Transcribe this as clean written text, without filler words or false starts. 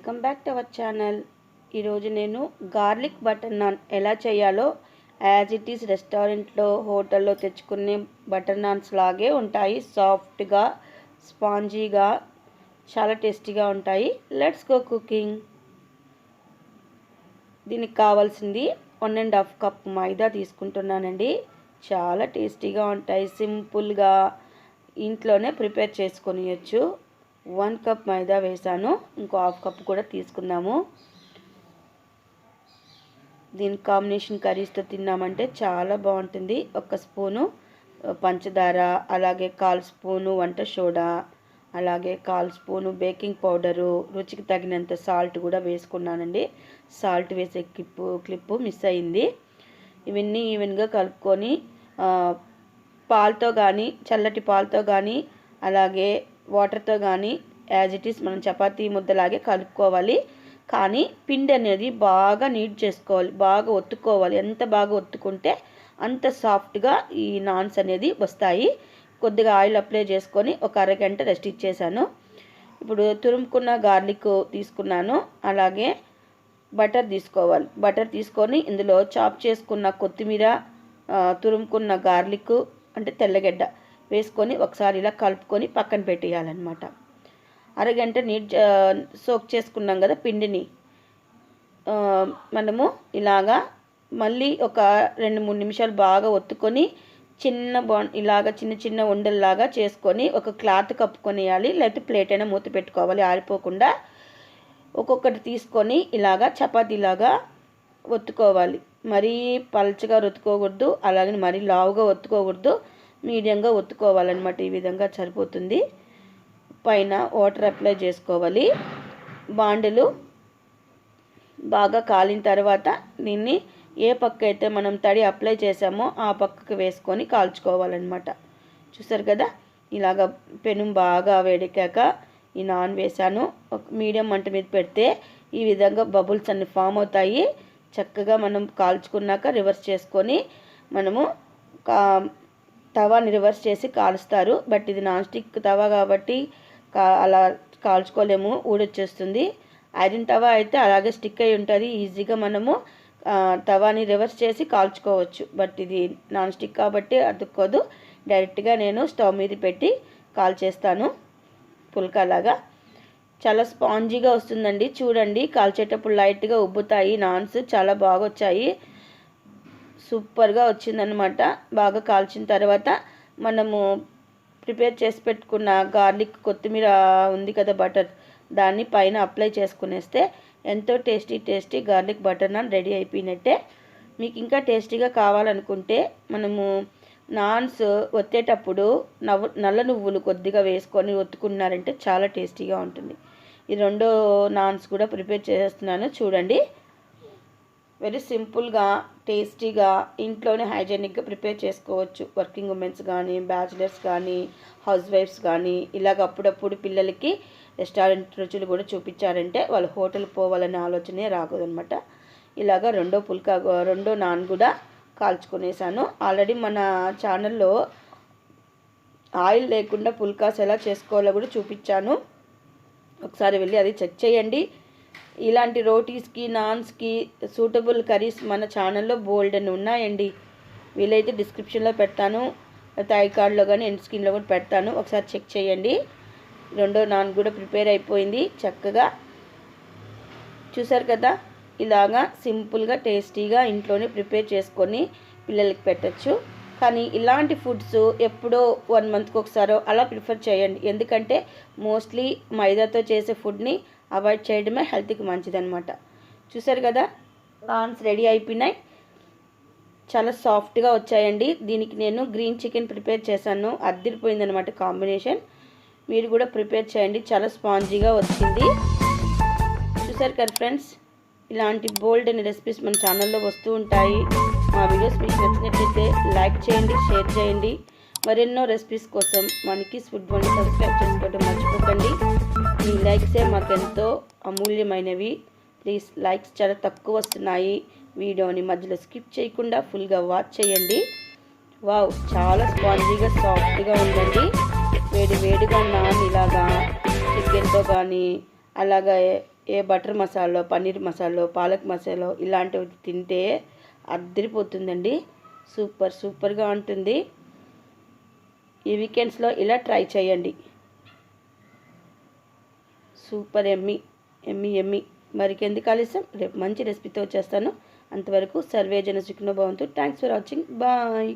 Welcome back to our channel. ఈరోజు నేను garlic butter non ఎలా చేయాలో యాజ్ ఇట్ ఈస్ రెస్టారెంట్లో హోటల్లో తెచ్చుకునే బటర్ నాన్స్ లాగే ఉంటాయి. సాఫ్ట్గా స్పాంజీగా చాలా టేస్టీగా ఉంటాయి. Let's go cooking. దీనికి కావాల్సింది 1.5 కప్ మైదా తీసుకుంటున్నానండి. చాలా టేస్టీగా ఉంటాయి. సింపుల్గా ఇంట్లోనే ప్రిపేర్ చేసుకొనియచ్చు. 1 కప్ మైదా వేసాను. ఇంకో హాఫ్ కప్ కూడా తీసుకుందాము. దీని కాంబినేషన్ కర్రీస్తో తిన్నామంటే చాలా బాగుంటుంది. 1 స్పూను పంచదార, అలాగే 1/4 స్పూను వంట సోడా, అలాగే 1/4 స్పూను బేకింగ్ పౌడరు, రుచికి తగినంత సాల్ట్ కూడా వేసుకున్నానండి. సాల్ట్ వేసే క్లిప్పు మిస్ అయింది. ఇవన్నీ ఈవెన్గా కలుపుకొని పాలతో కానీ, చల్లటి పాలతో కానీ, అలాగే వాటర్తో కానీ యాజ్ ఇట్ ఈస్ మనం చపాతీ ముద్దలాగే కలుపుకోవాలి. కానీ పిండి అనేది బాగా నీట్ చేసుకోవాలి, బాగా ఒత్తుకోవాలి. ఎంత బాగా ఒత్తుకుంటే అంత సాఫ్ట్గా ఈ నాన్స్ అనేది వస్తాయి. కొద్దిగా ఆయిల్ అప్లై చేసుకొని ఒక అరగంట రెస్ట్ ఇచ్చేసాను. ఇప్పుడు తురుముకున్న గార్లిక్ తీసుకున్నాను. అలాగే బటర్ తీసుకోవాలి. బటర్ తీసుకొని ఇందులో చాప్ చేసుకున్న కొత్తిమీర, తురుముకున్న గార్లిక్ అంటే తెల్లగడ్డ వేసుకొని ఒకసారి ఇలా కలుపుకొని పక్కన పెట్టేయాలన్నమాట. అరగంట సోక్ చేసుకున్నాం కదా పిండిని, మనము ఇలాగా మళ్ళీ ఒక 2-3 నిమిషాలు బాగా ఒత్తుకొని ఇలాగా చిన్న చిన్న ఉండల్లాగా చేసుకొని ఒక క్లాత్ కప్పుకొనియాలి. లేకపోతే ప్లేట్ అయినా మూత పెట్టుకోవాలి ఆరిపోకుండా. ఒక్కొక్కటి తీసుకొని ఇలాగా చపాతీలాగా ఒత్తుకోవాలి. మరీ పల్చగా ఒత్తుకోకూడదు, అలాగే మరీ లావుగా ఒత్తుకోకూడదు, మీడియంగా ఒత్తుకోవాలన్నమాట. ఈ విధంగా సరిపోతుంది. పైన వాటర్ అప్లై చేసుకోవాలి. బాండలు బాగా కాలిన తర్వాత దీన్ని ఏ పక్క అయితే మనం తడి అప్లై చేసామో ఆ పక్కకు వేసుకొని కాల్చుకోవాలన్నమాట. చూసారు కదా, ఇలాగ పెనం బాగా వేడెక్కాక ఈ నాన్ వేసాను. ఒక మీడియం మంట మీద పెడితే ఈ విధంగా బబుల్స్ అన్ని ఫామ్ అవుతాయి. చక్కగా మనం కాల్చుకున్నాక రివర్స్ చేసుకొని మనము తవాని రివర్స్ చేసి కాలుస్తారు. బట్ ఇది నాన్ స్టిక్ తవా కాబట్టి అలా కాల్చుకోలేము, ఊడొచ్చేస్తుంది. ఐరన్ తవా అయితే అలాగే స్టిక్ అయి ఉంటుంది. ఈజీగా మనము తవాని రివర్స్ చేసి కాల్చుకోవచ్చు. బట్ ఇది నాన్ స్టిక్ కాబట్టి అతుక్కోదు. డైరెక్ట్గా నేను స్టవ్ మీద పెట్టి కాల్చేస్తాను. పుల్కాలాగా చాలా స్పాంజీగా వస్తుందండి. చూడండి, కాల్చేటప్పుడు లైట్గా ఉబ్బుతాయి నాన్స్. చాలా బాగా వచ్చాయి. సూపర్గా వచ్చిందనమాట. బాగా కాల్చిన తర్వాత మనము ప్రిపేర్ చేసి పెట్టుకున్న గార్లిక్, కొత్తిమీర ఉంది కదా బటర్, దాన్ని పైన అప్లై చేసుకునేస్తే ఎంతో tasty garlic butter non ready అయిపోయినట్టే. మీకు ఇంకా టేస్టీగా కావాలనుకుంటే మనము నాన్స్ ఒత్తేటప్పుడు నల్ల నువ్వులు కొద్దిగా వేసుకొని ఒత్తుకున్నారంటే చాలా టేస్టీగా ఉంటుంది. ఈ 2 నాన్స్ కూడా ప్రిపేర్ చేస్తున్నాను. చూడండి, వెరీ సింపుల్గా టేస్టీగా ఇంట్లోనే హైజెనిక్గా ప్రిపేర్ చేసుకోవచ్చు. వర్కింగ్ ఉమెన్స్ కానీ, బ్యాచిలర్స్ కానీ, హౌస్ వైఫ్స్ కానీ ఇలాగ అప్పుడప్పుడు పిల్లలకి రెస్టారెంట్ రుచులు కూడా చూపించారంటే వాళ్ళు హోటల్ పోవాలనే ఆలోచనే రాకూడదనమాట. ఇలాగ రెండో నాన్ కూడా కాల్చుకునేసాను. ఆల్రెడీ మన ఛానల్లో ఆయిల్ లేకుండా పుల్కాస్ ఎలా చేసుకోవాలో కూడా చూపించాను. ఒకసారి వెళ్ళి అది చెక్ చేయండి. ఇలాంటి రోటీస్కి, నాన్స్కి సూటబుల్ కర్రీస్ మన ఛానల్లో బోల్డ్ అని ఉన్నాయండి. వీలైతే డిస్క్రిప్షన్లో పెడతాను, థై కార్డ్లో కానీ ఎండ్ స్క్రీన్లో కూడా పెడతాను. ఒకసారి చెక్ చేయండి. రెండో నాన్ కూడా ప్రిపేర్ అయిపోయింది చక్కగా. చూసారు కదా, ఇలాగా సింపుల్గా టేస్టీగా ఇంట్లోనే ప్రిపేర్ చేసుకొని పిల్లలకి పెట్టచ్చు. కానీ ఇలాంటి ఫుడ్స్ ఎప్పుడో 1 మంత్కి ఒకసారో అలా ప్రిఫర్ చేయండి. ఎందుకంటే మోస్ట్లీ మైదాతో చేసే ఫుడ్ని అవాయిడ్ చేయడమే హెల్త్కి మంచిదన్నమాట. చూసారు కదా, నాన్స్ రెడీ అయిపోయినాయి. చాలా సాఫ్ట్గా వచ్చాయండి. దీనికి నేను గ్రీన్ చికెన్ ప్రిపేర్ చేశాను. అదిరిపోయిందనమాట కాంబినేషన్. మీరు కూడా ప్రిపేర్ చేయండి, చాలా స్పాంజీగా వచ్చింది. చూసారు కదా ఫ్రెండ్స్, ఇలాంటి బోల్డ్ అనే రెసిపీస్ మన ఛానల్లో వస్తూ ఉంటాయి. మా వీడియోస్ మీకు నచ్చినట్లయితే లైక్ చేయండి, షేర్ చేయండి. మరెన్నో రెసిపీస్ కోసం మనకి ఫుడ్ వన్ సబ్స్క్రైబ్ చేసుకోవడం మర్చిపోకండి. మీ లైక్సే మాకెంతో అమూల్యమైనవి. ప్లీజ్, లైక్స్ చాలా తక్కువ వస్తున్నాయి. వీడియోని మధ్యలో స్కిప్ చేయకుండా ఫుల్గా వాచ్ చేయండి. వావ్, చాలా స్పాంజీగా సాఫ్ట్గా ఉందండి. వేడిగా నాన్ ఇలాగా చికెన్తో కానీ అలాగా ఏ బటర్ మసాలా, పన్నీర్ మసాలా, పాలక్ మసాలా ఇలాంటివి తింటే అద్దరిపోతుందండి. సూపర్గా ఉంటుంది. ఈ వీకెండ్స్లో ఇలా ట్రై చేయండి. Super yummy yummy yummy. మరికెందుకు ఆలస్యం, రేపు మంచి రెసిపీతో వచ్చేస్తాను. అంతవరకు సర్వే జన సుఖినో భవంతు. Thanks for watching. బాయ్.